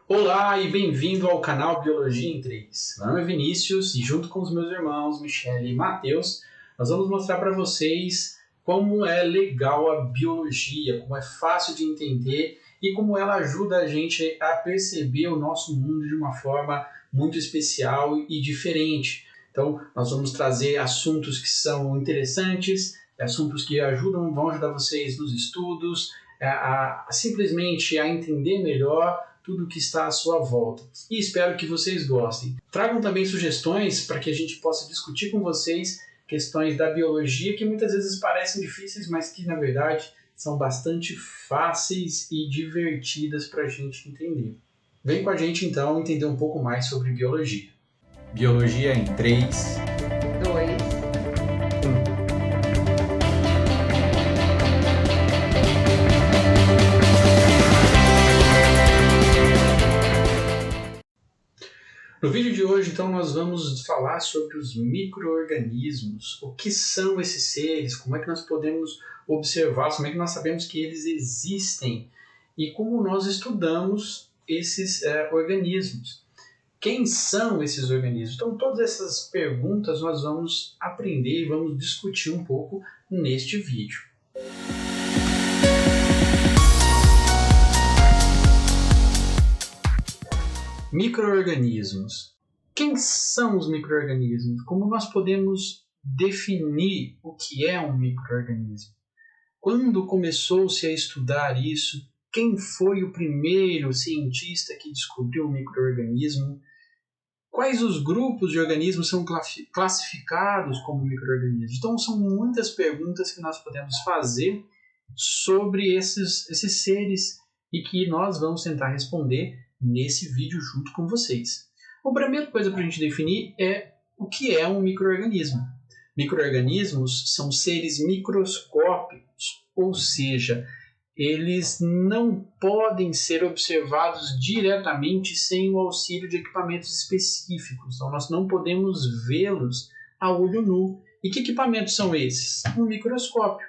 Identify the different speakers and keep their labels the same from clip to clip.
Speaker 1: Olá e bem-vindo ao canal Biologia em 3. Meu nome é Vinícius e junto com os meus irmãos Michele e Matheus, nós vamos mostrar para vocês como é legal a biologia, como é fácil de entender e como ela ajuda a gente a perceber o nosso mundo de uma forma muito especial e diferente. Então, nós vamos trazer assuntos que são interessantes, assuntos que vão ajudar vocês nos estudos, simplesmente a entender melhor tudo que está à sua volta. E espero que vocês gostem. Tragam também sugestões para que a gente possa discutir com vocês questões da biologia que muitas vezes parecem difíceis, mas que na verdade são bastante fáceis e divertidas para a gente entender. Vem com a gente então entender um pouco mais sobre biologia. Biologia em 3,
Speaker 2: 2,
Speaker 1: 1. No vídeo de hoje, então, nós vamos falar sobre os micro-organismos. O que são esses seres? Como é que nós podemos observá-los? Como é que nós sabemos que eles existem? E como nós estudamos esses organismos? Quem são esses organismos? Então, todas essas perguntas nós vamos aprender e vamos discutir um pouco neste vídeo. Micro-organismos. Quem são os micro-organismos? Como nós podemos definir o que é um micro-organismo? Quando começou-se a estudar isso? Quem foi o primeiro cientista que descobriu o micro-organismo? Quais os grupos de organismos são classificados como micro-organismos? Então, são muitas perguntas que nós podemos fazer sobre esses seres e que nós vamos tentar responder nesse vídeo junto com vocês. A primeira coisa para a gente definir é o que é um micro-organismo. Micro-organismos são seres microscópicos, ou seja, eles não podem ser observados diretamente sem o auxílio de equipamentos específicos. Então, nós não podemos vê-los a olho nu. E que equipamentos são esses? Um microscópio.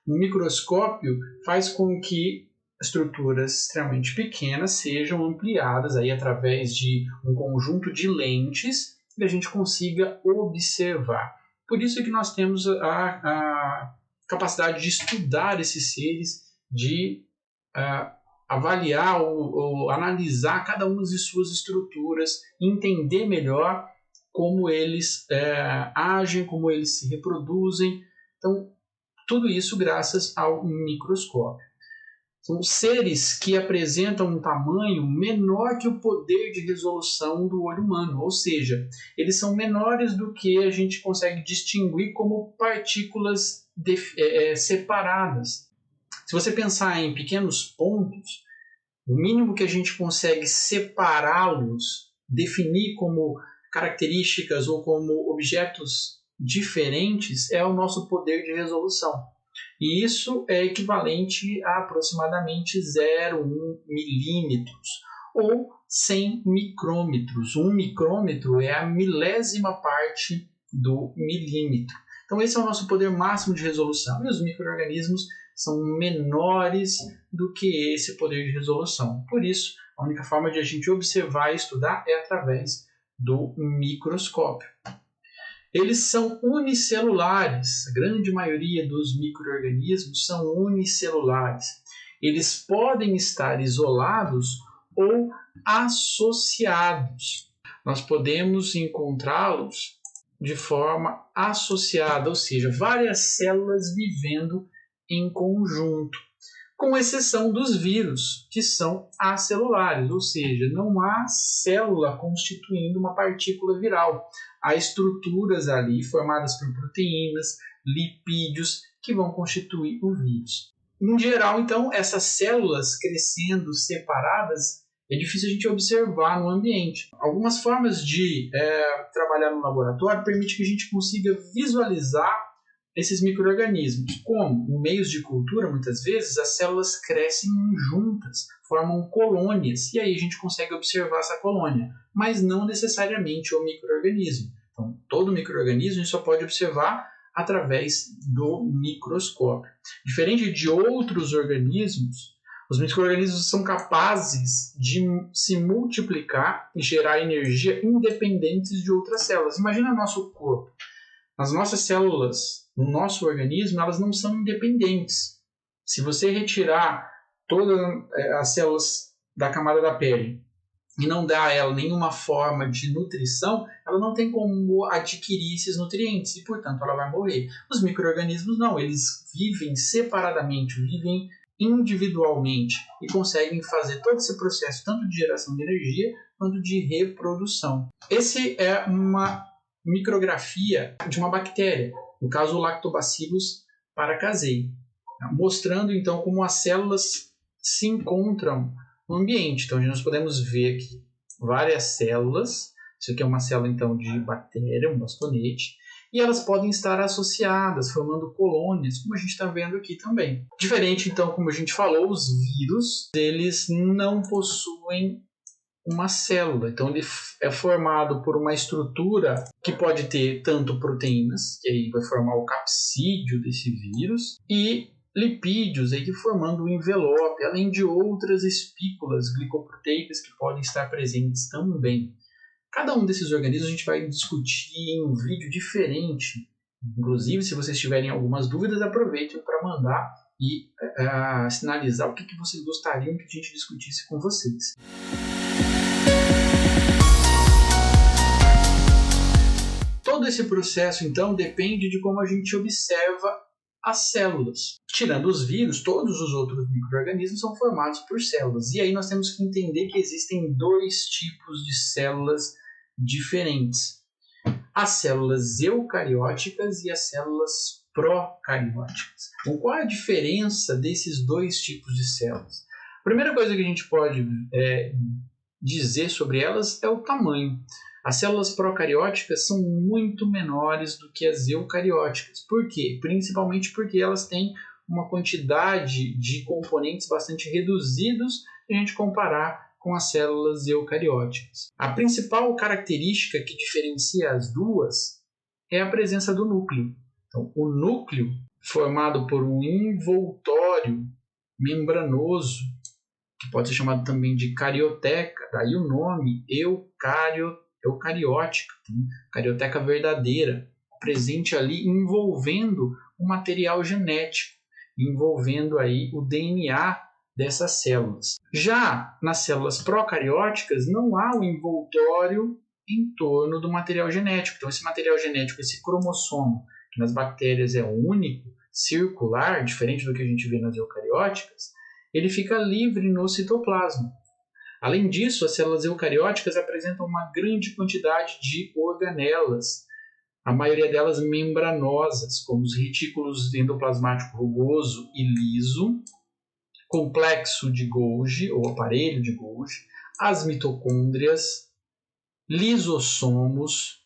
Speaker 1: Um microscópio faz com que estruturas extremamente pequenas sejam ampliadas aí através de um conjunto de lentes que a gente consiga observar. Por isso é que nós temos a capacidade de estudar esses seres, de avaliar ou analisar cada uma de suas estruturas, entender melhor como eles agem, como eles se reproduzem. Então, tudo isso graças ao microscópio. São seres que apresentam um tamanho menor que o poder de resolução do olho humano, ou seja, eles são menores do que a gente consegue distinguir como partículas separadas. Se você pensar em pequenos pontos, o mínimo que a gente consegue separá-los, definir como características ou como objetos diferentes, é o nosso poder de resolução. E isso é equivalente a aproximadamente 0,1 milímetros ou 100 micrômetros. Um micrômetro é a milésima parte do milímetro. Então esse é o nosso poder máximo de resolução. E os micro-organismos são menores do que esse poder de resolução. Por isso, a única forma de a gente observar e estudar é através do microscópio. Eles são unicelulares. A grande maioria dos micro-organismos são unicelulares. Eles podem estar isolados ou associados. Nós podemos encontrá-los de forma associada, ou seja, várias células vivendo em conjunto, com exceção dos vírus, que são acelulares, ou seja, não há célula constituindo uma partícula viral. Há estruturas ali formadas por proteínas, lipídios, que vão constituir o vírus. Em geral, então, essas células crescendo separadas é difícil a gente observar no ambiente. Algumas formas de trabalhar no laboratório permitem que a gente consiga visualizar esses micro-organismos. Como? Em meios de cultura, muitas vezes, as células crescem juntas, formam colônias, e aí a gente consegue observar essa colônia, mas não necessariamente o micro-organismo. Então, todo micro-organismo a gente só pode observar através do microscópio. Diferente de outros organismos, Os micro-organismos são capazes de se multiplicar e gerar energia independentes de outras células. Imagina o nosso corpo. As nossas células, no nosso organismo, elas não são independentes. Se você retirar todas as células da camada da pele e não dar a ela nenhuma forma de nutrição, ela não tem como adquirir esses nutrientes e, portanto, ela vai morrer. Os micro-organismos não, eles vivem separadamente, vivem individualmente e conseguem fazer todo esse processo tanto de geração de energia quanto de reprodução. Esse é uma micrografia de uma bactéria, no caso o Lactobacillus paracasei, mostrando então como as células se encontram no ambiente. Então nós podemos ver aqui várias células. Isso aqui é uma célula então de bactéria, um bastonete, e elas podem estar associadas, formando colônias, como a gente está vendo aqui também. Diferente então, como a gente falou, os vírus, eles não possuem uma célula. Então ele é formado por uma estrutura que pode ter tanto proteínas, que aí vai formar o capsídeo desse vírus, e lipídios, aí formando o envelope, além de outras espículas glicoproteicas que podem estar presentes também. Cada um desses organismos a gente vai discutir em um vídeo diferente. Inclusive, se vocês tiverem algumas dúvidas, aproveitem para mandar e sinalizar o que vocês gostariam que a gente discutisse com vocês. Todo esse processo, então, depende de como a gente observa as células. Tirando os vírus, todos os outros micro-organismos são formados por células. E aí nós temos que entender que existem dois tipos de células diferentes. As células eucarióticas e as células procarióticas. Então, qual é a diferença desses dois tipos de células? A primeira coisa que a gente pode dizer sobre elas é o tamanho. As células procarióticas são muito menores do que as eucarióticas. Por quê? Principalmente porque elas têm uma quantidade de componentes bastante reduzidos se a gente comparar com as células eucarióticas. A principal característica que diferencia as duas é a presença do núcleo. Então, o núcleo, formado por um envoltório membranoso, que pode ser chamado também de carioteca, daí o nome eucariótica, carioteca verdadeira, presente ali envolvendo o material genético, envolvendo aí o DNA dessas células. Já nas células procarióticas não há o envoltório em torno do material genético. Então esse material genético, esse cromossomo, que nas bactérias é único, circular, diferente do que a gente vê nas eucarióticas, ele fica livre no citoplasma. Além disso, as células eucarióticas apresentam uma grande quantidade de organelas, a maioria delas membranosas, como os retículos endoplasmático rugoso e liso, complexo de Golgi, ou aparelho de Golgi, as mitocôndrias, lisossomos,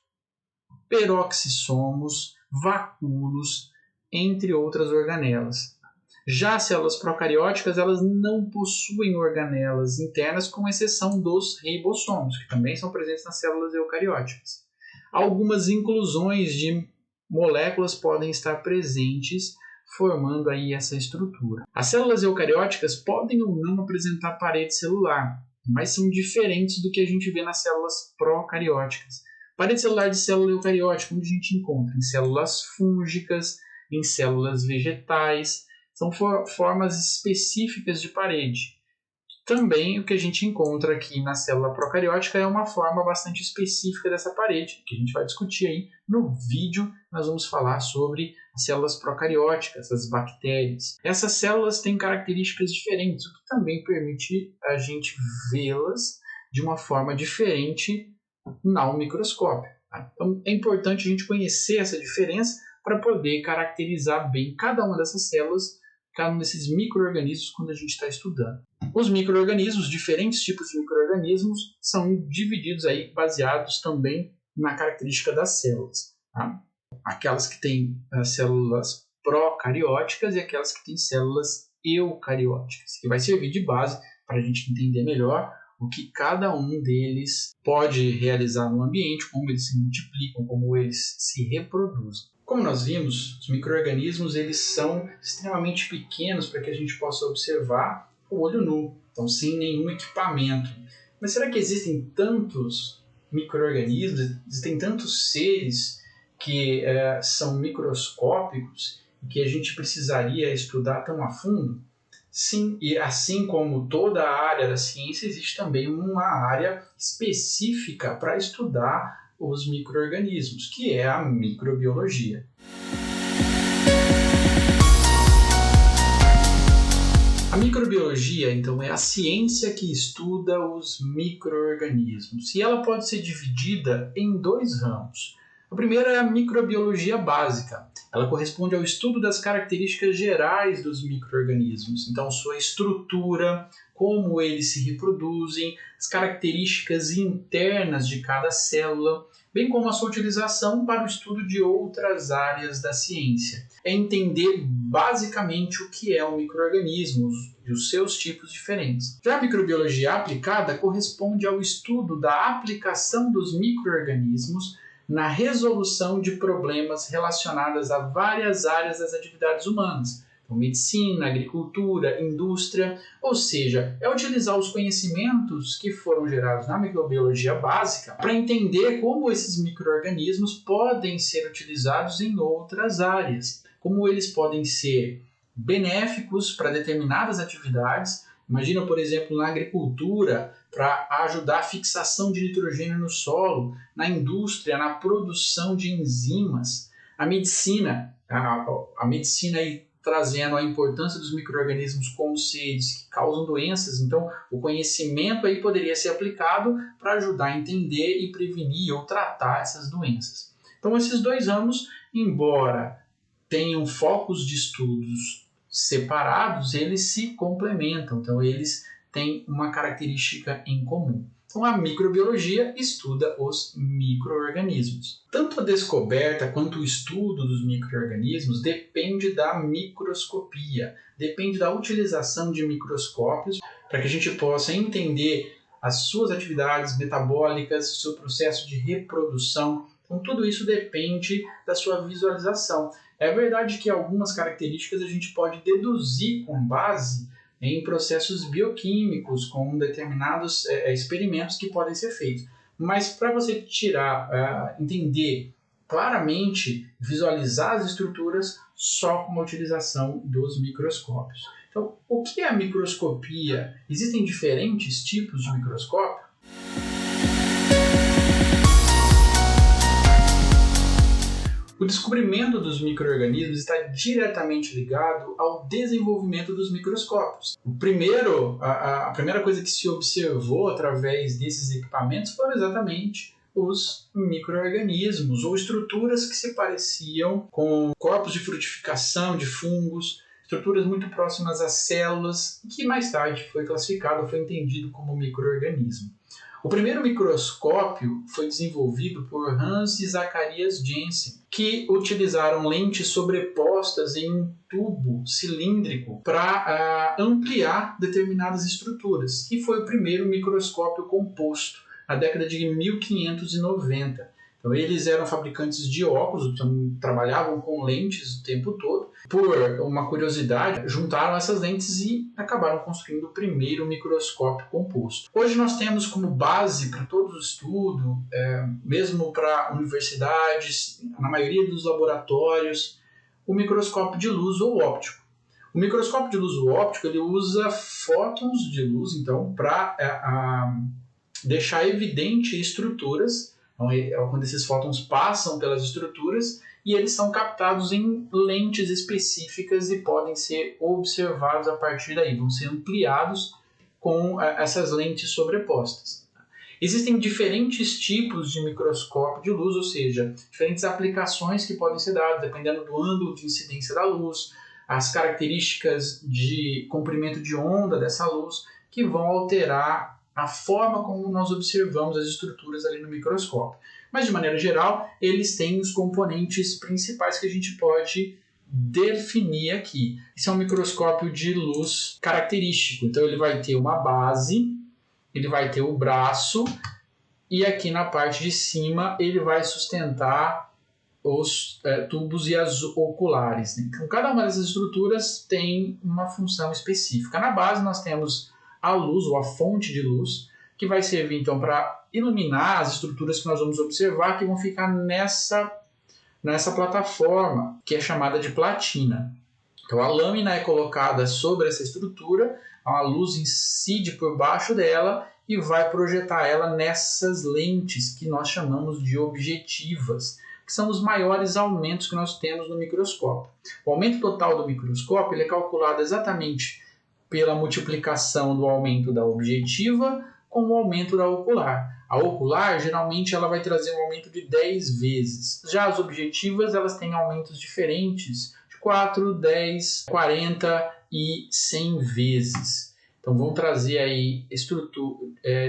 Speaker 1: peroxissomos, vacúolos, entre outras organelas. Já as células procarióticas, elas não possuem organelas internas, com exceção dos ribossomos, que também são presentes nas células eucarióticas. Algumas inclusões de moléculas podem estar presentes, formando aí essa estrutura. As células eucarióticas podem ou não apresentar parede celular, mas são diferentes do que a gente vê nas células procarióticas. Parede celular de célula eucariótica, onde a gente encontra em células fúngicas, em células vegetais, são formas específicas de parede. Também o que a gente encontra aqui na célula procariótica é uma forma bastante específica dessa parede, que a gente vai discutir aí no vídeo. Nós vamos falar sobre as células procarióticas, as bactérias. Essas células têm características diferentes, o que também permite a gente vê-las de uma forma diferente no microscópio. Tá? Então é importante a gente conhecer essa diferença para poder caracterizar bem cada uma dessas células, cada um desses micro-organismos quando a gente está estudando. Os micro-organismos, diferentes tipos de micro-organismos, são divididos aí baseados também na característica das células. Tá? Aquelas que têm células procarióticas e aquelas que têm células eucarióticas, que vai servir de base para a gente entender melhor o que cada um deles pode realizar no ambiente, como eles se multiplicam, como eles se reproduzem. Como nós vimos, os micro-organismos eles são extremamente pequenos para que a gente possa observar olho nu, então sem nenhum equipamento. Mas será que existem tantos micro-organismos, existem tantos seres que são microscópicos e que a gente precisaria estudar tão a fundo? Sim, e assim como toda a área da ciência, existe também uma área específica para estudar os micro-organismos, que é a microbiologia. A microbiologia, então, é a ciência que estuda os micro-organismos, e ela pode ser dividida em dois ramos. A primeira é a microbiologia básica. Ela corresponde ao estudo das características gerais dos micro-organismos, então sua estrutura, como eles se reproduzem, as características internas de cada célula, bem como a sua utilização para o estudo de outras áreas da ciência. É entender basicamente o que é um micro-organismo e os seus tipos diferentes. Já a microbiologia aplicada corresponde ao estudo da aplicação dos micro-organismos na resolução de problemas relacionados a várias áreas das atividades humanas, como medicina, agricultura, indústria, ou seja, é utilizar os conhecimentos que foram gerados na microbiologia básica para entender como esses micro-organismos podem ser utilizados em outras áreas, como eles podem ser benéficos para determinadas atividades. Imagina, por exemplo, na agricultura, para ajudar a fixação de nitrogênio no solo, na indústria, na produção de enzimas, a medicina aí trazendo a importância dos micro-organismos como seres que causam doenças, então o conhecimento aí poderia ser aplicado para ajudar a entender e prevenir ou tratar essas doenças. Então esses dois ramos, embora tenham focos de estudos separados, eles se complementam, então eles têm uma característica em comum. Então a microbiologia estuda os micro-organismos. Tanto a descoberta quanto o estudo dos micro-organismos depende da microscopia, depende da utilização de microscópios para que a gente possa entender as suas atividades metabólicas, o seu processo de reprodução. Então tudo isso depende da sua visualização. É verdade que algumas características a gente pode deduzir com base em processos bioquímicos, com determinados experimentos que podem ser feitos. Mas para você entender claramente, visualizar as estruturas só com a utilização dos microscópios. Então, o que é a microscopia? Existem diferentes tipos de microscópio? O descobrimento dos micro-organismos está diretamente ligado ao desenvolvimento dos microscópios. A primeira coisa que se observou através desses equipamentos foram exatamente os micro-organismos, ou estruturas que se pareciam com corpos de frutificação de fungos, estruturas muito próximas às células, que mais tarde foi entendido como micro-organismo. O primeiro microscópio foi desenvolvido por Hans e Zacharias Janssen, que utilizaram lentes sobrepostas em um tubo cilíndrico para ampliar determinadas estruturas, e foi o primeiro microscópio composto, na década de 1590. Então, eles eram fabricantes de óculos, então, trabalhavam com lentes o tempo todo. Por uma curiosidade, juntaram essas lentes e acabaram construindo o primeiro microscópio composto. Hoje nós temos como base para todo o estudo, mesmo para universidades, na maioria dos laboratórios, o microscópio de luz ou óptico. O microscópio de luz ou óptico ele usa fótons de luz, então, para deixar evidente estruturas. Então, quando esses fótons passam pelas estruturas e eles são captados em lentes específicas e podem ser observados a partir daí, vão ser ampliados com essas lentes sobrepostas. Existem diferentes tipos de microscópio de luz, ou seja, diferentes aplicações que podem ser dadas, dependendo do ângulo de incidência da luz, as características de comprimento de onda dessa luz, que vão alterar a forma como nós observamos as estruturas ali no microscópio. Mas, de maneira geral, eles têm os componentes principais que a gente pode definir aqui. Esse é um microscópio de luz característico. Então, ele vai ter uma base, ele vai ter o braço, e aqui na parte de cima ele vai sustentar os tubos e as oculares. Então, cada uma dessas estruturas tem uma função específica. Na base, nós temos a luz, ou a fonte de luz, que vai servir então para iluminar as estruturas que nós vamos observar, que vão ficar nessa plataforma, que é chamada de platina. Então, a lâmina é colocada sobre essa estrutura, a luz incide por baixo dela e vai projetar ela nessas lentes que nós chamamos de objetivas, que são os maiores aumentos que nós temos no microscópio. O aumento total do microscópio ele é calculado exatamente pela multiplicação do aumento da objetiva com o aumento da ocular. A ocular, geralmente, ela vai trazer um aumento de 10 vezes. Já as objetivas, elas têm aumentos diferentes, de 4, 10, 40 e 100 vezes. Então, vão trazer aí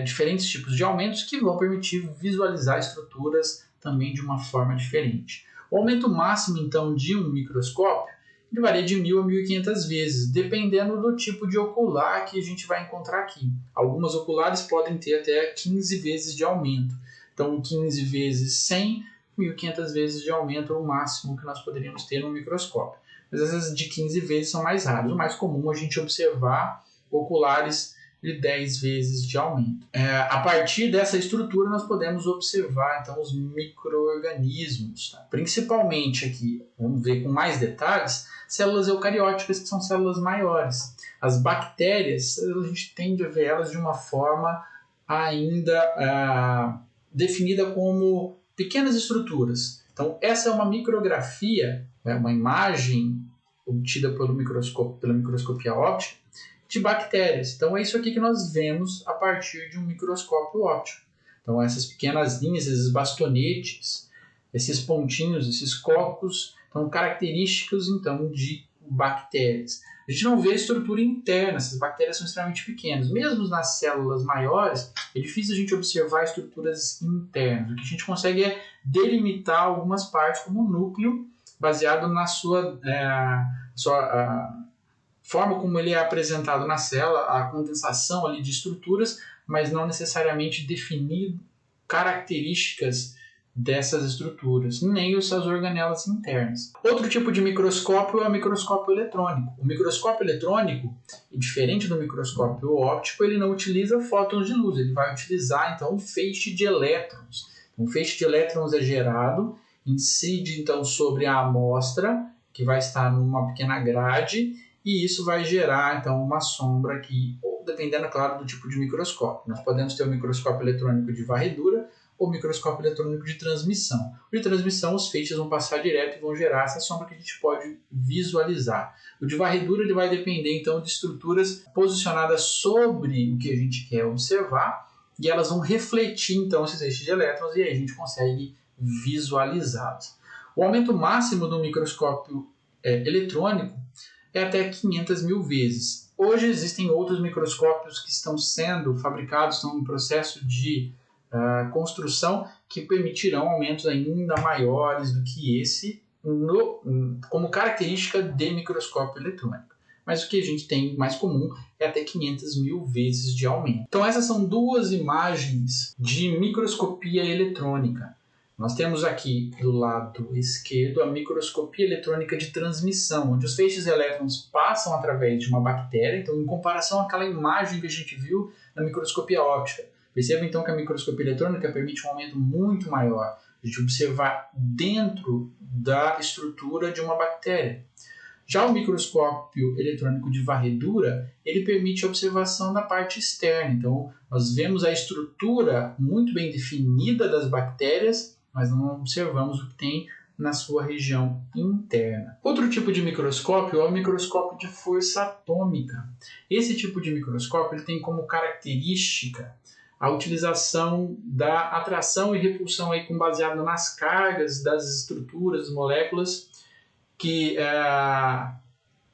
Speaker 1: diferentes tipos de aumentos que vão permitir visualizar estruturas também de uma forma diferente. O aumento máximo, então, de um microscópio ele varia de 1.000 a 1.500 vezes, dependendo do tipo de ocular que a gente vai encontrar aqui. Algumas oculares podem ter até 15 vezes de aumento. Então, 15 vezes 100, 1.500 vezes de aumento é o máximo que nós poderíamos ter no microscópio. Mas essas de 15 vezes são mais raras. O mais comum é a gente observar oculares de 10 vezes de aumento. A partir dessa estrutura, nós podemos observar então, os micro-organismos. Tá? Principalmente aqui, vamos ver com mais detalhes, células eucarióticas, que são células maiores. As bactérias, a gente tende a ver elas de uma forma ainda definida como pequenas estruturas. Então, essa é uma micrografia, uma imagem obtida pela microscopia óptica, de bactérias. Então, é isso aqui que nós vemos a partir de um microscópio óptico. Então, essas pequenas linhas, esses bastonetes, esses pontinhos, esses cocos, são características, então, de bactérias. A gente não vê a estrutura interna, essas bactérias são extremamente pequenas. Mesmo nas células maiores, é difícil a gente observar estruturas internas. O que a gente consegue é delimitar algumas partes, como o núcleo, baseado na sua forma como ele é apresentado na célula, a condensação ali de estruturas, mas não necessariamente definir características dessas estruturas, nem essas organelas internas. Outro tipo de microscópio é o microscópio eletrônico. O microscópio eletrônico, diferente do microscópio óptico, ele não utiliza fótons de luz, ele vai utilizar então um feixe de elétrons. Um feixe de elétrons é gerado, incide então sobre a amostra, que vai estar numa pequena grade, e isso vai gerar então uma sombra aqui, dependendo, claro, do tipo de microscópio. Nós podemos ter o microscópio eletrônico de varredura ou microscópio eletrônico de transmissão. O de transmissão, os feixes vão passar direto e vão gerar essa sombra que a gente pode visualizar. O de varredura ele vai depender então de estruturas posicionadas sobre o que a gente quer observar e elas vão refletir então esses feixes de elétrons e aí a gente consegue visualizá-los. O aumento máximo do microscópio eletrônico é até 500 mil vezes. Hoje existem outros microscópios que estão sendo fabricados, estão em processo de construção, que permitirão aumentos ainda maiores do que esse, como característica de microscópio eletrônico. Mas o que a gente tem mais comum é até 500 mil vezes de aumento. Então essas são duas imagens de microscopia eletrônica. Nós temos aqui do lado esquerdo a microscopia eletrônica de transmissão, onde os feixes de elétrons passam através de uma bactéria, então em comparação àquela imagem que a gente viu na microscopia óptica. Perceba então que a microscopia eletrônica permite um aumento muito maior, a gente observar dentro da estrutura de uma bactéria. Já o microscópio eletrônico de varredura, ele permite a observação da parte externa, então nós vemos a estrutura muito bem definida das bactérias, mas não observamos o que tem na sua região interna. Outro tipo de microscópio é o microscópio de força atômica. Esse tipo de microscópio ele tem como característica a utilização da atração e repulsão aí, baseado nas cargas das estruturas, das moléculas que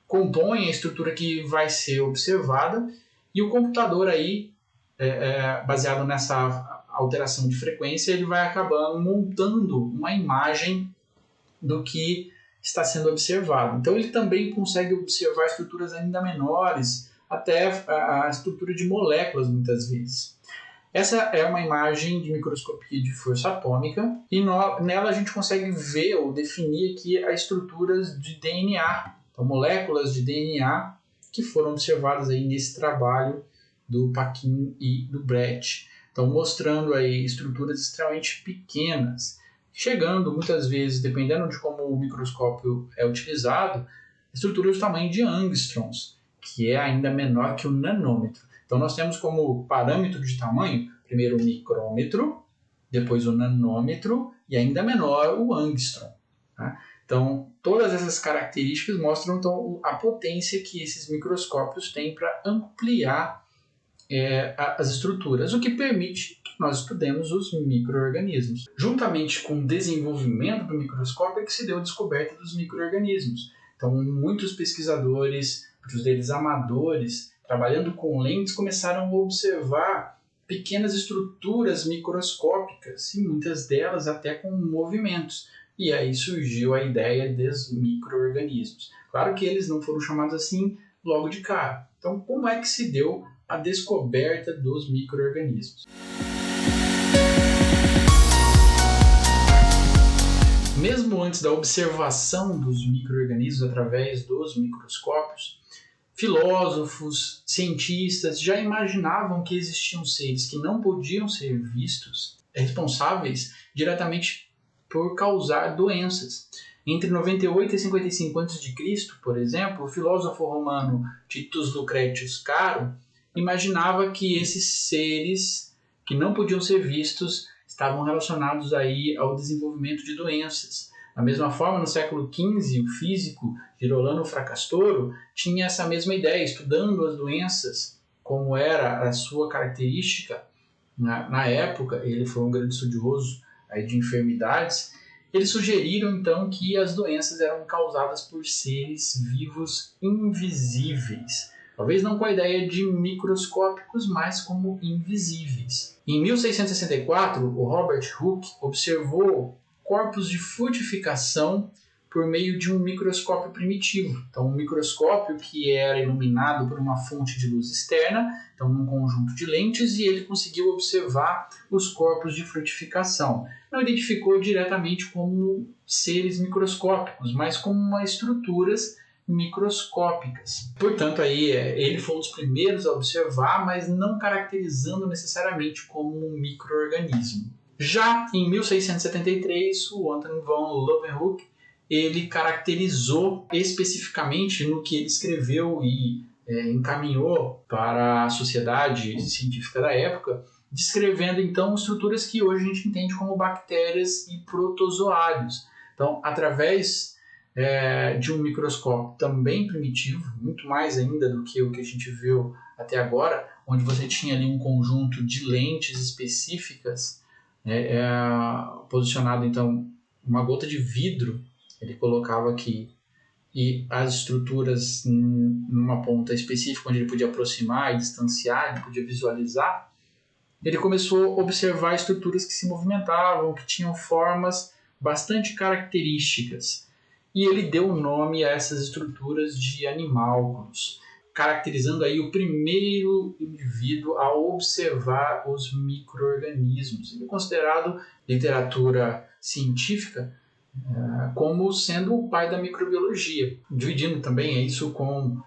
Speaker 1: compõem a estrutura que vai ser observada, e o computador aí, baseado nessa alteração de frequência, ele vai acabando montando uma imagem do que está sendo observado. Então ele também consegue observar estruturas ainda menores, até a estrutura de moléculas muitas vezes. Essa é uma imagem de microscopia de força atômica e nela a gente consegue ver ou definir aqui as estruturas de DNA, então moléculas de DNA que foram observadas aí nesse trabalho do Paquin e do Brett. Então mostrando aí estruturas extremamente pequenas, chegando muitas vezes, dependendo de como o microscópio é utilizado, estruturas do tamanho de angstroms, que é ainda menor que o nanômetro. Então nós temos como parâmetro de tamanho, primeiro o micrômetro, depois o nanômetro e ainda menor o angstrom. Tá? Então todas essas características mostram então, a potência que esses microscópios têm para ampliar as estruturas, o que permite que nós estudemos os micro-organismos. Juntamente com o desenvolvimento do microscópio é que se deu a descoberta dos micro-organismos. Então muitos pesquisadores, muitos deles amadores, trabalhando com lentes, começaram a observar pequenas estruturas microscópicas e muitas delas até com movimentos. E aí surgiu a ideia dos micro-organismos. Claro que eles não foram chamados assim logo de cara. Então, como é que se deu a descoberta dos micro-organismos? Mesmo antes da observação dos micro-organismos através dos microscópios, filósofos, cientistas já imaginavam que existiam seres que não podiam ser vistos, responsáveis diretamente por causar doenças. Entre 98 e 55 a.C., por exemplo, o filósofo romano Titus Lucretius Caro imaginava que esses seres que não podiam ser vistos estavam relacionados aí ao desenvolvimento de doenças. Da mesma forma, no século XV, o físico Girolamo Fracastoro tinha essa mesma ideia, estudando as doenças, como era a sua característica. Na época, ele foi um grande estudioso aí de enfermidades. Eles sugeriram, então, que as doenças eram causadas por seres vivos invisíveis. Talvez não com a ideia de microscópicos, mas como invisíveis. Em 1664, o Robert Hooke observou corpos de frutificação por meio de um microscópio primitivo. Então, um microscópio que era iluminado por uma fonte de luz externa, então um conjunto de lentes, e ele conseguiu observar os corpos de frutificação. Não identificou diretamente como seres microscópicos, mas como estruturas microscópicas. Portanto, aí ele foi um dos primeiros a observar, mas não caracterizando necessariamente como um micro-organismo. Já em 1673, o Anton von Leeuwenhoek ele caracterizou especificamente no que ele escreveu e encaminhou para a sociedade científica da época, descrevendo então estruturas que hoje a gente entende como bactérias e protozoários. Então, através de um microscópio também primitivo, muito mais ainda do que o que a gente viu até agora, onde você tinha ali um conjunto de lentes específicas, posicionado então uma gota de vidro, ele colocava aqui, e as estruturas numa ponta específica onde ele podia aproximar e distanciar, ele podia visualizar. Ele começou a observar estruturas que se movimentavam, que tinham formas bastante características. E ele deu nome a essas estruturas de animálculos, caracterizando aí o primeiro indivíduo a observar os micro-organismos. Ele é considerado, literatura científica, como sendo o pai da microbiologia, dividindo também isso com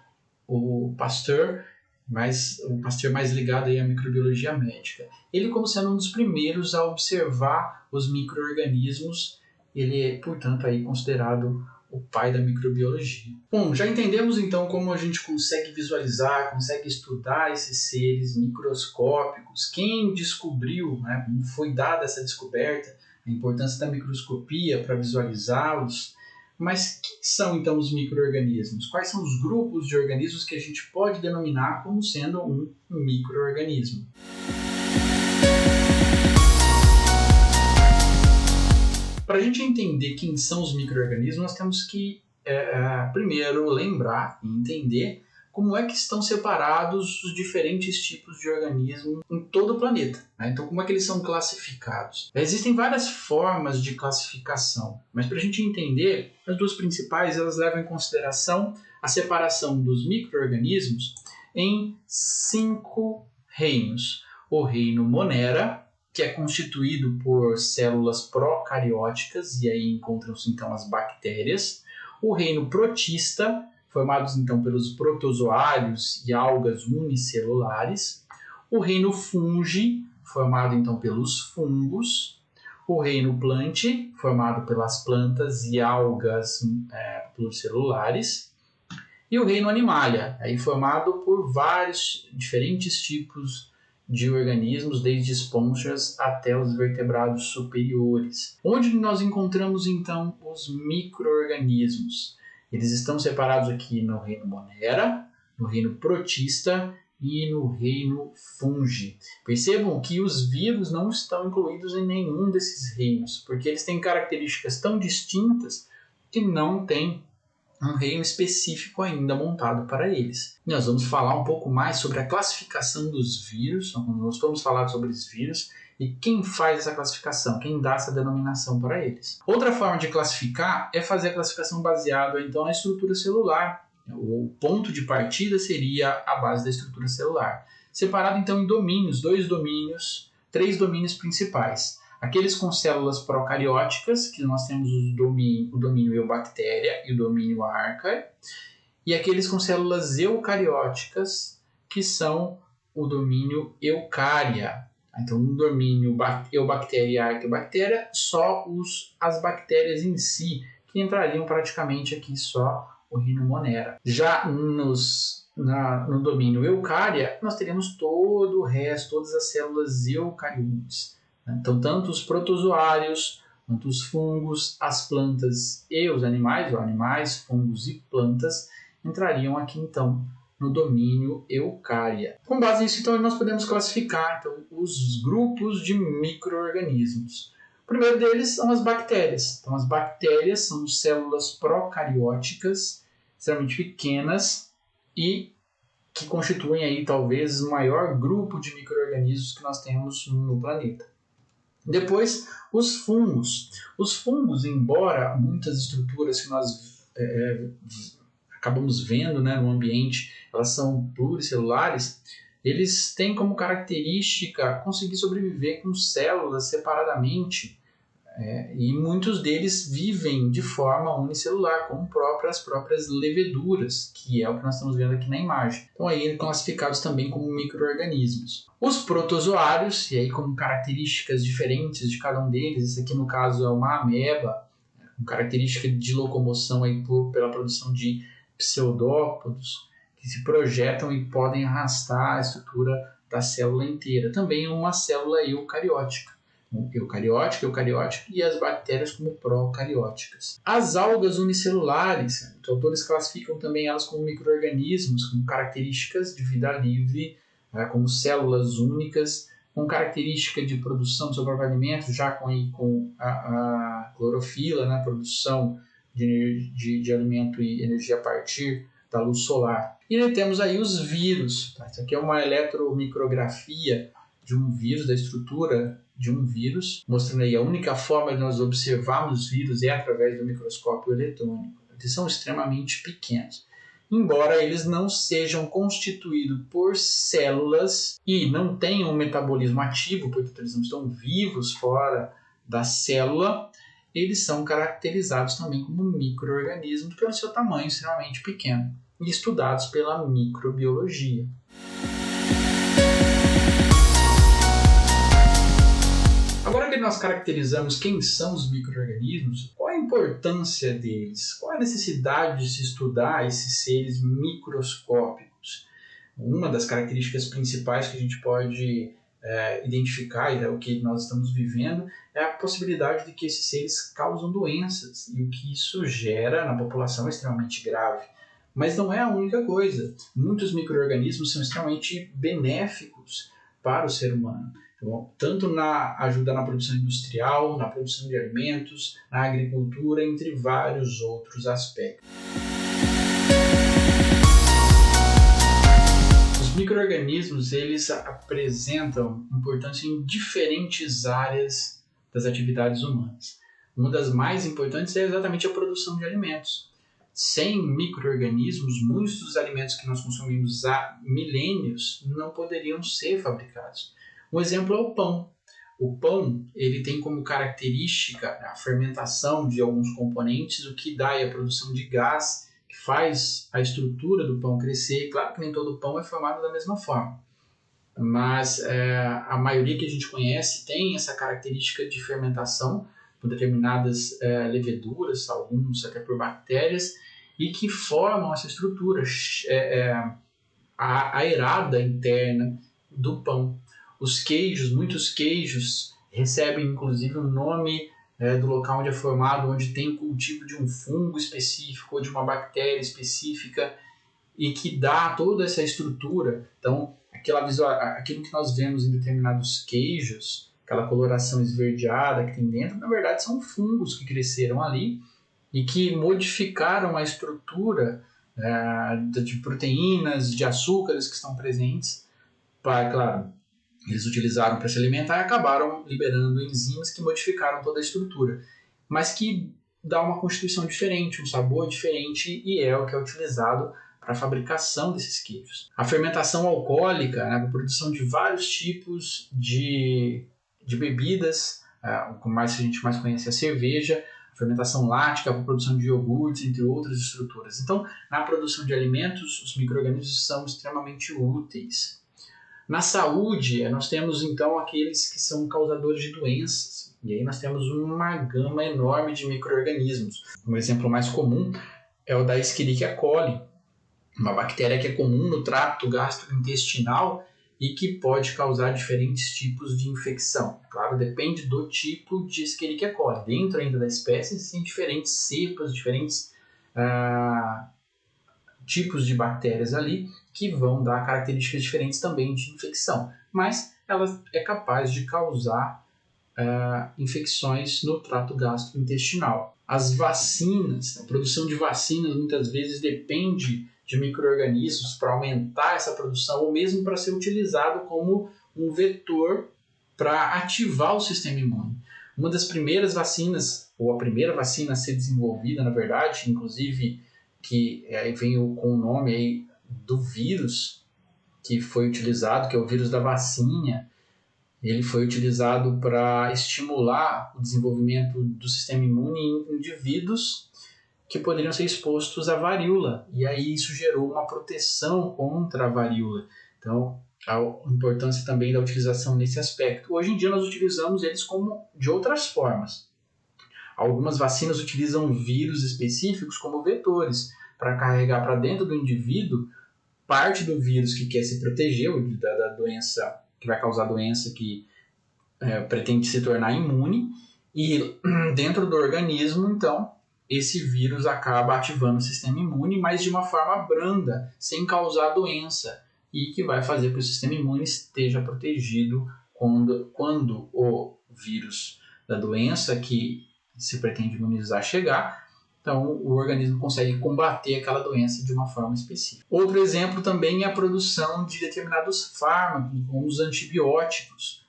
Speaker 1: o Pasteur, mas o Pasteur mais ligado aí à microbiologia médica. Ele, como sendo um dos primeiros a observar os micro-organismos, ele é, portanto, aí considerado o pai da microbiologia. Bom, já entendemos então como a gente consegue visualizar, consegue estudar esses seres microscópicos, quem descobriu, como foi dada essa descoberta, a importância da microscopia para visualizá-los. Mas o que são então os micro-organismos? Quais são os grupos de organismos que a gente pode denominar como sendo um micro-organismo? Para a gente entender quem são os micro-organismos, nós temos que primeiro lembrar e entender como é que estão separados os diferentes tipos de organismo em todo o planeta. Então, como é que eles são classificados? Existem várias formas de classificação, mas para a gente entender, as duas principais elas levam em consideração a separação dos micro-organismos em 5 reinos. o reino Monera, que é constituído por células procarióticas, e aí encontram-se então as bactérias. O reino Protista, formados então pelos protozoários e algas unicelulares. O reino Fungi, formado então pelos fungos. O reino Plantae, formado pelas plantas e algas pluricelulares. E o reino Animalia, aí formado por vários diferentes tipos de organismos, desde esponjas até os vertebrados superiores. Onde nós encontramos então os micro-organismos? Eles estão separados aqui no reino Monera, no reino Protista e no reino Fungi. Percebam que os vírus não estão incluídos em nenhum desses reinos, porque eles têm características tão distintas que não tem um reino específico ainda montado para eles. Nós vamos falar um pouco mais sobre a classificação dos vírus, nós vamos falar sobre os vírus e quem faz essa classificação, quem dá essa denominação para eles. Outra forma de classificar é fazer a classificação baseada então na estrutura celular. O ponto de partida seria a base da estrutura celular. Separado então em domínios, três domínios principais. Aqueles com células procarióticas, que nós temos o domínio eubactéria e o domínio archaea, e aqueles com células eucarióticas, que são o domínio eucária. Então, no domínio eubactéria e arqueobactéria, só as bactérias em si, que entrariam praticamente aqui só o reino Monera. Já no domínio eucária, nós teríamos todo o resto, todas as células eucariontes. Então, tanto os protozoários, quanto os fungos, as plantas e os animais, ou animais, fungos e plantas, entrariam aqui, então, no domínio eucária. Com base nisso, então, nós podemos classificar então, os grupos de micro-organismos. O primeiro deles são as bactérias. Então, as bactérias são células procarióticas, extremamente pequenas e que constituem aí, talvez, o maior grupo de micro-organismos que nós temos no planeta. Depois, os fungos. Os fungos, embora muitas estruturas que nós acabamos vendo no ambiente, elas são pluricelulares, eles têm como característica conseguir sobreviver com células separadamente, e muitos deles vivem de forma unicelular, como as próprias leveduras, que é o que nós estamos vendo aqui na imagem. Então, aí classificados também como micro-organismos. Os protozoários, e aí como características diferentes de cada um deles, esse aqui no caso é uma ameba, com característica de locomoção aí pela produção de pseudópodos, que se projetam e podem arrastar a estrutura da célula inteira. Também uma célula eucariótica. Eucariótica e as bactérias como procarióticas. As algas unicelulares, os autores classificam também elas como micro-organismos, com características de vida livre, como células únicas, com característica de produção do seu próprio alimento, já com a clorofila, produção de alimento e energia a partir da luz solar. E temos aí os vírus. Isso aqui é uma eletromicrografia de um vírus, da estrutura de um vírus, mostrando aí a única forma de nós observarmos vírus é através do microscópio eletrônico. Eles são extremamente pequenos. Embora eles não sejam constituídos por células e não tenham um metabolismo ativo, portanto eles não estão vivos fora da célula, eles são caracterizados também como micro-organismos pelo seu tamanho extremamente pequeno e estudados pela microbiologia. Agora que nós caracterizamos quem são os micro-organismos, qual a importância deles? Qual a necessidade de se estudar esses seres microscópicos? Uma das características principais que a gente pode identificar, e é o que nós estamos vivendo, é a possibilidade de que esses seres causam doenças, e o que isso gera na população é extremamente grave. Mas não é a única coisa. Muitos micro-organismos são extremamente benéficos para o ser humano. Então, tanto na ajuda na produção industrial, na produção de alimentos, na agricultura, entre vários outros aspectos. Os micro-organismos, eles apresentam importância em diferentes áreas das atividades humanas. Uma das mais importantes é exatamente a produção de alimentos. Sem micro-organismos, muitos dos alimentos que nós consumimos há milênios não poderiam ser fabricados. Um exemplo é o pão. O pão ele tem como característica a fermentação de alguns componentes, o que dá a produção de gás, que faz a estrutura do pão crescer. Claro que nem todo pão é formado da mesma forma, mas a maioria que a gente conhece tem essa característica de fermentação por determinadas leveduras, alguns até por bactérias, e que formam essa estrutura aerada interna do pão. Os queijos, muitos queijos recebem inclusive o nome do local onde é formado, onde tem o cultivo de um fungo específico ou de uma bactéria específica e que dá toda essa estrutura. Então, aquilo que nós vemos em determinados queijos, aquela coloração esverdeada que tem dentro, na verdade são fungos que cresceram ali e que modificaram a estrutura de proteínas, de açúcares que estão presentes. Claro, eles utilizaram para se alimentar e acabaram liberando enzimas que modificaram toda a estrutura, mas que dá uma constituição diferente, um sabor diferente, e é o que é utilizado para a fabricação desses queijos. A fermentação alcoólica, a produção de vários tipos de bebidas, como a gente mais conhece a cerveja, a fermentação lática, a produção de iogurtes, entre outras estruturas. Então, na produção de alimentos, os micro-organismos são extremamente úteis. Na saúde, nós temos então aqueles que são causadores de doenças, e aí nós temos uma gama enorme de micro-organismos. Um exemplo mais comum é o da Escherichia coli, uma bactéria que é comum no trato gastrointestinal e que pode causar diferentes tipos de infecção. Claro, depende do tipo de Escherichia coli. Dentro ainda da espécie, existem diferentes cepas, diferentes tipos de bactérias ali que vão dar características diferentes também de infecção. Mas ela é capaz de causar infecções no trato gastrointestinal. As vacinas, a produção de vacinas muitas vezes depende de micro-organismos para aumentar essa produção ou mesmo para ser utilizado como um vetor para ativar o sistema imune. Uma das primeiras vacinas, ou a primeira vacina a ser desenvolvida, na verdade, inclusive que vem com o nome aí do vírus que foi utilizado, que é o vírus da vacina. Ele foi utilizado para estimular o desenvolvimento do sistema imune em indivíduos que poderiam ser expostos à varíola, e aí isso gerou uma proteção contra a varíola. Então, a importância também da utilização nesse aspecto. Hoje em dia nós utilizamos eles como de outras formas. Algumas vacinas utilizam vírus específicos como vetores para carregar para dentro do indivíduo parte do vírus que quer se proteger da doença, que vai causar doença que pretende se tornar imune, e dentro do organismo, então, esse vírus acaba ativando o sistema imune, mas de uma forma branda, sem causar doença, e que vai fazer com que o sistema imune esteja protegido quando o vírus da doença que se pretende imunizar chegar. Então, o organismo consegue combater aquela doença de uma forma específica. Outro exemplo também é a produção de determinados fármacos, como os antibióticos.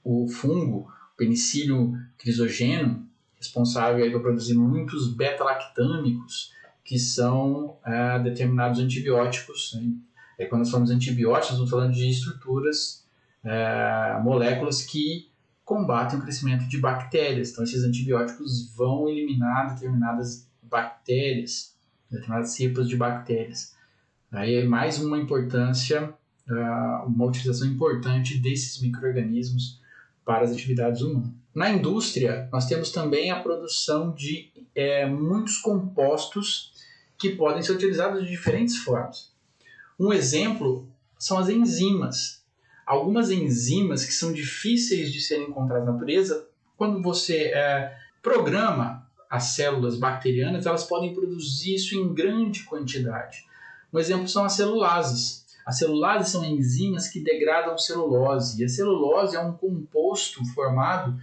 Speaker 1: O fungo, o Penicillium crisogeno, responsável por produzir muitos beta-lactâmicos, que são determinados antibióticos. Quando nós falamos de antibióticos, estamos falando de estruturas, moléculas que combatem o crescimento de bactérias. Então, esses antibióticos vão eliminar determinadas bactérias, determinadas cepas de bactérias. Aí é mais uma importância, uma utilização importante desses micro-organismos para as atividades humanas. Na indústria, nós temos também a produção de muitos compostos que podem ser utilizados de diferentes formas. Um exemplo são as enzimas. Algumas enzimas que são difíceis de serem encontradas na natureza, quando você programa as células bacterianas, elas podem produzir isso em grande quantidade. Um exemplo são as celulases. As celulases são enzimas que degradam celulose, e a celulose é um composto formado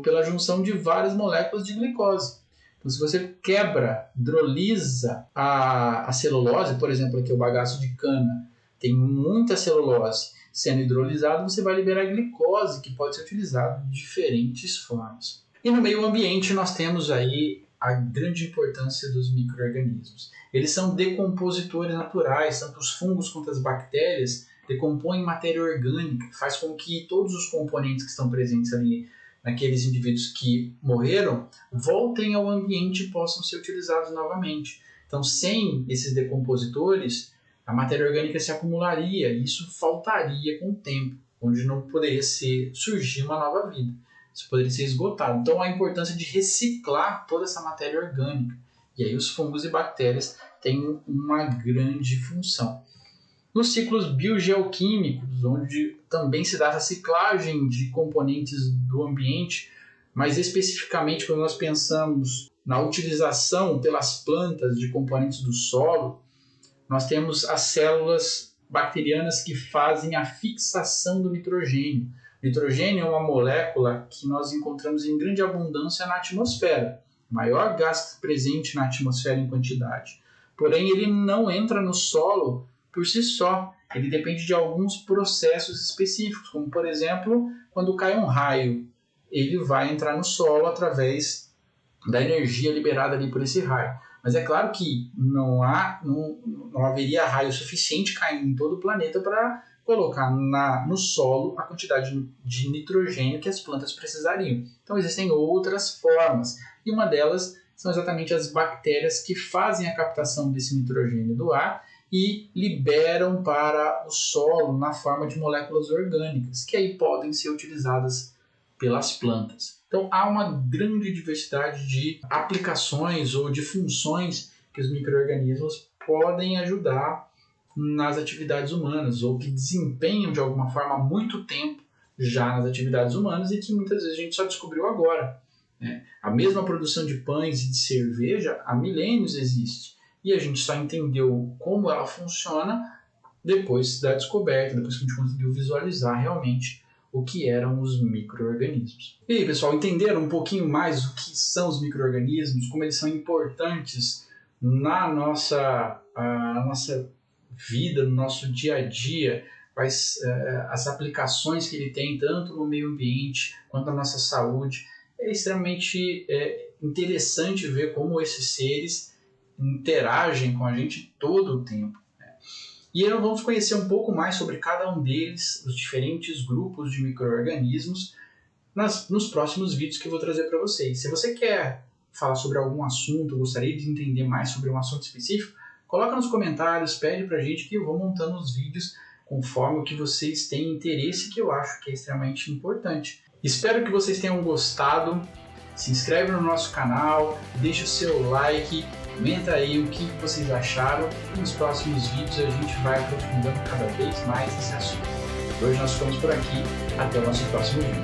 Speaker 1: pela junção de várias moléculas de glicose. Então, se você quebra, hidrolisa a celulose, por exemplo, aqui o bagaço de cana, tem muita celulose. Sendo hidrolisado, você vai liberar glicose, que pode ser utilizado de diferentes formas. E no meio ambiente, nós temos aí a grande importância dos micro-organismos. Eles são decompositores naturais, tanto os fungos quanto as bactérias, decompõe matéria orgânica, faz com que todos os componentes que estão presentes ali naqueles indivíduos que morreram voltem ao ambiente e possam ser utilizados novamente. Então, sem esses decompositores, a matéria orgânica se acumularia e isso faltaria com o tempo, onde não poderia surgir uma nova vida. Isso poderia ser esgotado. Então, a importância de reciclar toda essa matéria orgânica. E aí os fungos e bactérias têm uma grande função. Nos ciclos biogeoquímicos, onde também se dá a reciclagem de componentes do ambiente, mas especificamente quando nós pensamos na utilização pelas plantas de componentes do solo, nós temos as células bacterianas que fazem a fixação do nitrogênio. O nitrogênio é uma molécula que nós encontramos em grande abundância na atmosfera, o maior gás presente na atmosfera em quantidade. Porém, ele não entra no solo por si só. Ele depende de alguns processos específicos, como, por exemplo, quando cai um raio, ele vai entrar no solo através da energia liberada ali por esse raio. Mas é claro que não haveria raio suficiente caindo em todo o planeta para colocar no solo a quantidade de nitrogênio que as plantas precisariam. Então existem outras formas, e uma delas são exatamente as bactérias que fazem a captação desse nitrogênio do ar e liberam para o solo na forma de moléculas orgânicas, que aí podem ser utilizadas pelas plantas. Então há uma grande diversidade de aplicações ou de funções que os micro-organismos podem ajudar nas atividades humanas, ou que desempenham de alguma forma há muito tempo já nas atividades humanas e que muitas vezes a gente só descobriu agora. A mesma produção de pães e de cerveja há milênios existe, e a gente só entendeu como ela funciona depois da descoberta, depois que a gente conseguiu visualizar realmente o que eram os micro-organismos. E aí, pessoal, entenderam um pouquinho mais o que são os micro-organismos, como eles são importantes na nossa vida, no nosso dia a dia, quais as aplicações que ele tem tanto no meio ambiente quanto na nossa saúde. É extremamente interessante ver como esses seres interagem com a gente todo o tempo. E aí nós vamos conhecer um pouco mais sobre cada um deles, os diferentes grupos de micro-organismos, nos próximos vídeos que eu vou trazer para vocês. Se você quer falar sobre algum assunto, gostaria de entender mais sobre um assunto específico, coloca nos comentários, pede para a gente que eu vou montando os vídeos conforme o que vocês têm interesse, que eu acho que é extremamente importante. Espero que vocês tenham gostado. Se inscreve no nosso canal, deixa o seu like, comenta aí o que vocês acharam e nos próximos vídeos a gente vai aprofundando cada vez mais esse assunto. Hoje nós ficamos por aqui, até o nosso próximo vídeo.